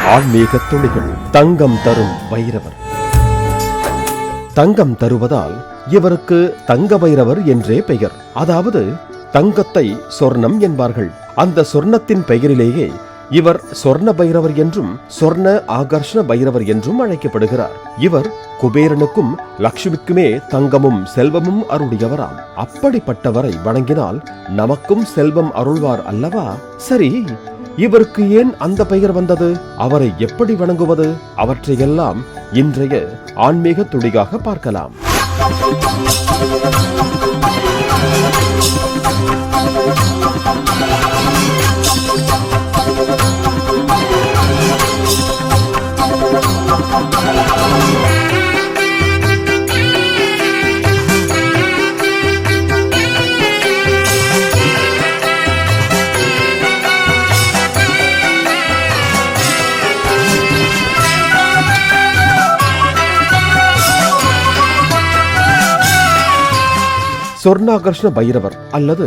ஆன்மீக துளிகள். தங்கம் தரும் பைரவர். தங்கம் தருவதால் இவருக்கு தங்க பைரவர் என்றே பெயர். அதாவது தங்கத்தை சொர்ணம் என்பார்கள். அந்த சொர்ணத்தின் பெயரிலேயே இவர் சொர்ண பைரவர் என்றும் சொர்ண ஆகர்ஷண பைரவர் என்றும் அழைக்கப்படுகிறார். இவர் குபேரனுக்கும் லட்சுமிக்குமே தங்கமும் செல்வமும் அருளியவராம். அப்படிப்பட்டவரை வணங்கினால் நமக்கும் செல்வம் அருள்வார் அல்லவா? சரி, இவருக்கு ஏன் அந்த பெயர் வந்தது? அவரை எப்படி வணங்குவது? அவற்றையெல்லாம் இன்றைய ஆன்மீக துளியாக பார்க்கலாம். சொர்ணாகர்ஷ்ண பைரவர் அல்லது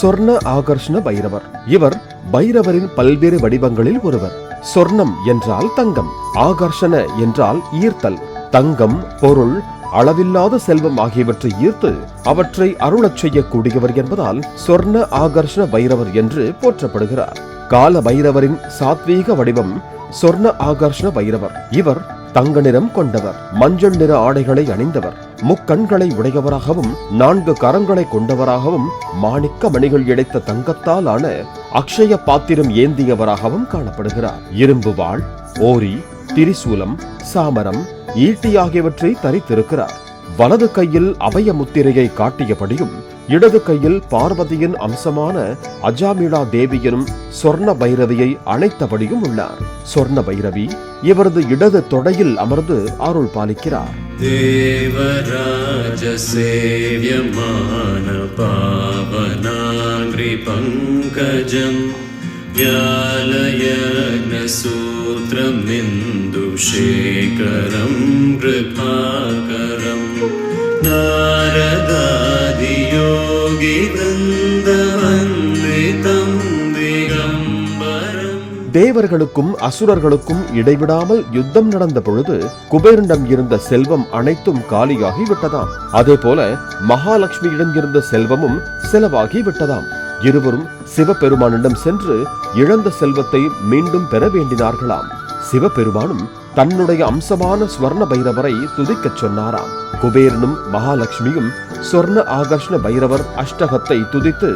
சொர்ண ஆகர்ஷ்ண பைரவர். இவர் பைரவரின் பல்வேறு வடிவங்களில் ஒருவர். சொர்ணம் என்றால் தங்கம், ஆகர்ஷண என்றால் ஈர்த்தல். தங்கம், பொருள், அளவில்லாத செல்வம் ஆகியவற்றை ஈர்த்து அவற்றை அருளச் செய்யக்கூடியவர் என்பதால் சொர்ண ஆகர்ஷண பைரவர் என்று போற்றப்படுகிறார். கால பைரவரின் சாத்வீக வடிவம் சொர்ண ஆகர்ஷண பைரவர். இவர் தங்க நிறம் கொண்டவர், மஞ்சள் நிற ஆடைகளை அணிந்தவர், முக்கண்களை உடையவராகவும் 4 கரங்களை கொண்டவராகவும் மாணிக்க மணிகள் இழைத்த தங்கத்தால் ஆன அக்ஷய பாத்திரம் ஏந்தியவராகவும் காணப்படுகிறார். இரும்பு வாள், ஓரி, திரிசூலம், சாமரம், ஈட்டி ஆகியவற்றை தரித்திருக்கிறார். வலது கையில் அபய முத்திரையை காட்டியபடியும் இடது கையில் பார்வதியின் அம்சமான அஜாமிளா தேவியனும் சொர்ண பைரவியை அணைத்தபடியும் உள்ளார். சொர்ண பைரவி இவரது இடது தொடையில் அமர்ந்து அருள் பாலிக்கிறார். தேவராஜ சேவ்யமான பாவனாங்கிரி பங்கஜம் வ்யாலயக்ன சூத்ரம் இந்து சேகரம் கிருபாகரம் நாரதாதி யோகி வந்தவந்திதம் திகம்பரம். தேவர்களுக்கும் அசுரர்களுக்கும் இடைவிடாமல் யுத்தம் நடந்த பொழுது குபேரனிடம் இருந்த செல்வம் அனைத்தும் காலியாகி விட்டதாம். அதே போல மகாலட்சுமியிடம் இருந்த செல்வமும் செலவாகி விட்டதாம். இருவரும் சிவபெருமானிடம் சென்று இழந்த செல்வத்தை மீண்டும் பெற வேண்டினார்களாம். சிவபெருமானும் தன்னுடைய அம்சமான ஸ்வர்ண பைரவரை துதிக்கச் சொன்னாராம். குபேரனும் மகாலட்சுமியும் சொர்ண ஆகர்ஷ்ண பைரவர் அஷ்டகத்தை துதித்து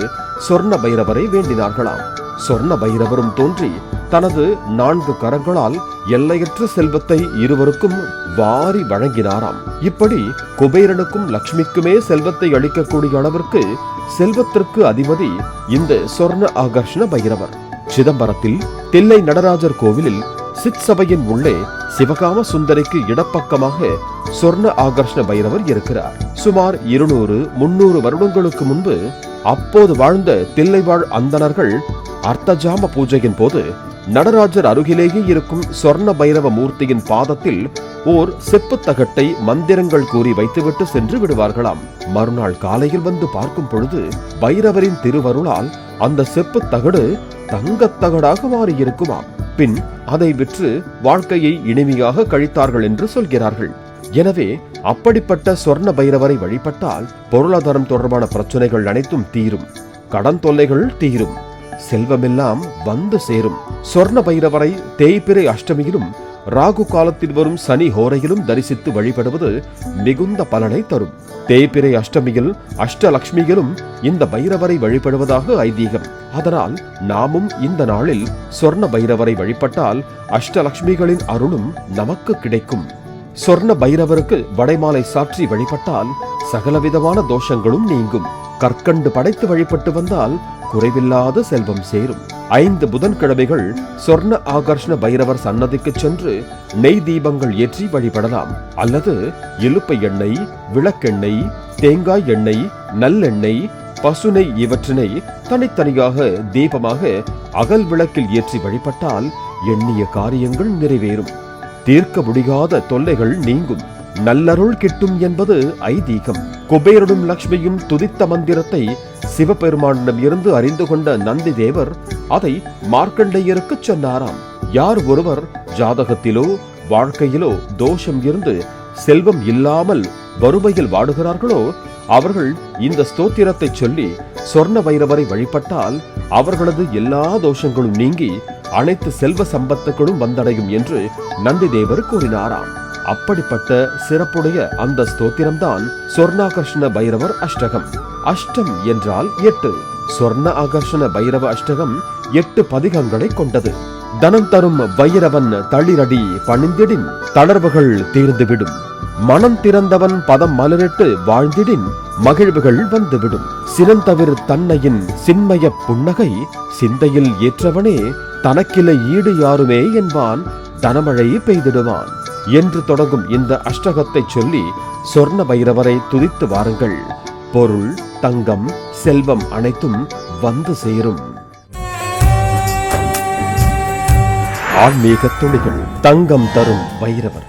சொர்ண பைரவரை வேண்டினார்களாம். சொர்ண பைரவரும் தோன்றி தனது 4 கரங்களால் எல்லையற்ற செல்வத்தை இருவருக்கும் வாரி வழங்கினாராம். இப்படி குபேரனுக்கும் லட்சுமிக்குமே செல்வத்தை அளிக்கக்கூடிய அளவிற்கு செல்வத்திற்கு அதிபதி இந்த சொர்ண ஆகர்ஷ்ண பைரவர். சிதம்பரத்தில் தில்லை நடராஜர் கோவிலில் சிற்சபையின் உள்ளே சிவகாம சுந்தரிக்கு இடப்பக்கமாக சொர்ண ஆகர்ஷ்ண பைரவர் இருக்கிறார். சுமார் 200-300 வருடங்களுக்கு முன்பு அப்போது வாழ்ந்த தில்லைவாழ் அந்தணர்கள் அர்த்தஜாம பூஜையின் போது நடராஜர் அருகிலேயே இருக்கும் சொர்ண பைரவ மூர்த்தியின் பாதத்தில் ஓர் செப்பு தகட்டை மந்திரங்கள் கூறி வைத்துவிட்டு சென்று விடுவார்களாம். மறுநாள் காலையில் வந்து பார்க்கும் பொழுது பைரவரின் திருவருளால் அந்த செப்பு தகடு தங்கத்தகடாக மாறியிருக்குமாம். பின் அதை விற்று வாழ்க்கையை இனிமையாக கழித்தார்கள் என்று சொல்கிறார்கள். எனவே அப்படிப்பட்ட சொர்ண பைரவரை வழிபட்டால் பொருளாதாரம் தொடர்பான பிரச்சனைகள் அனைத்தும் தீரும், கடன் தொல்லைகள் தீரும், செல்வமெல்லாம் வந்து சேரும். சொர்ண பைரவரை தேய்பிறை அஷ்டமியிலும் ராகு காலத்தில் வரும் சனி ஹோரையிலும் தரிசித்து வழிபடுவது மிகுந்த பலனை தரும். தேய்பிறை அஷ்டமியில் அஷ்டலட்சுமியிலும் இந்த பைரவரை வழிபடுவதாக ஐதீகம். அதனால் நாமும் இந்த நாளில் சொர்ண பைரவரை வழிபட்டால் அஷ்டலட்சுமிகளின் அருளும் நமக்கு கிடைக்கும். சொர்ண பைரவருக்கு வடைமாலை சாற்றி வழிபட்டால் சகலவிதமான தோஷங்களும் நீங்கும். கற்கண்டு படைத்து வழிபட்டு வந்தால் குறைவில்லாத செல்வம் சேரும். 5 புதன்கிழமைகள் சொர்ண ஆகர்ஷ்ண பைரவர் சன்னதிக்கு சென்று நெய் தீபங்கள் ஏற்றி வழிபடலாம். அல்லது இலுப்பை எண்ணெய், விளக்கெண்ணெய், தேங்காய் எண்ணெய், நல்லெண்ணெய், பசுனை இவற்றினை தனித்தனியாக தீபமாக அகல் விளக்கில் ஏற்றி வழிபட்டால் எண்ணிய காரியங்கள் நிறைவேறும், தீர்க்க முடியாத தொல்லைகள் நீங்கும், நல்லருள் கிட்டும் என்பது ஐதீகம். குபேரனும் லட்சுமியும் துதித்த மந்திரத்தை சிவபெருமானிடம் இருந்து அறிந்து கொண்ட நந்தி தேவர் அதை மார்க்கண்டேயருக்கு சொன்னாராம். யார் ஒருவர் ஜாதகத்திலோ வாழ்க்கையிலோ தோஷம் இருந்து செல்வம் இல்லாமல் வறுமையில் வாடுகிறார்களோ அவர்கள் இந்த ஸ்தோத்திரத்தை சொல்லி சொர்ண பைரவரை வழிபட்டால் அவர்களது எல்லா தோஷங்களும் நீங்கி அனைத்து செல்வ சம்பத்துகளும் வந்தடையும் என்று நந்திதேவர் கூறினாராம். அப்படிப்பட்ட சிறப்புடைய அந்த ஸ்தோத்திரம்தான் சொர்ணாகர்ஷண பைரவர் அஷ்டகம். அஷ்டம் என்றால் 8. சொர்ண ஆகர்ஷண பைரவ அஷ்டகம் 8 பதிகங்களை கொண்டது. தனம் தரும் வைரவன் தளிரடி பணிந்திடின் தளர்வுகள் தீர்ந்துவிடும். மனம் திறந்தவன் பதம் மலரிட்டு வாழ்ந்திடின் மகிழ்வுகள் வந்துவிடும். சினந்தவிர் தன்னையின் சின்மய புன்னகை சிந்தையில் ஏற்றவனே தனக்கில்லை ஈடு யாருமே என்பான் தனமழை பெய்திடுவான் என்று தொடங்கும் இந்த அஷ்டகத்தை சொல்லி சொர்ண பைரவரை துதித்து வாருங்கள். பொருள், தங்கம், செல்வம் அனைத்தும் வந்து சேரும். ஆன்மீக துளிகள். தங்கம் தரும் பைரவர்.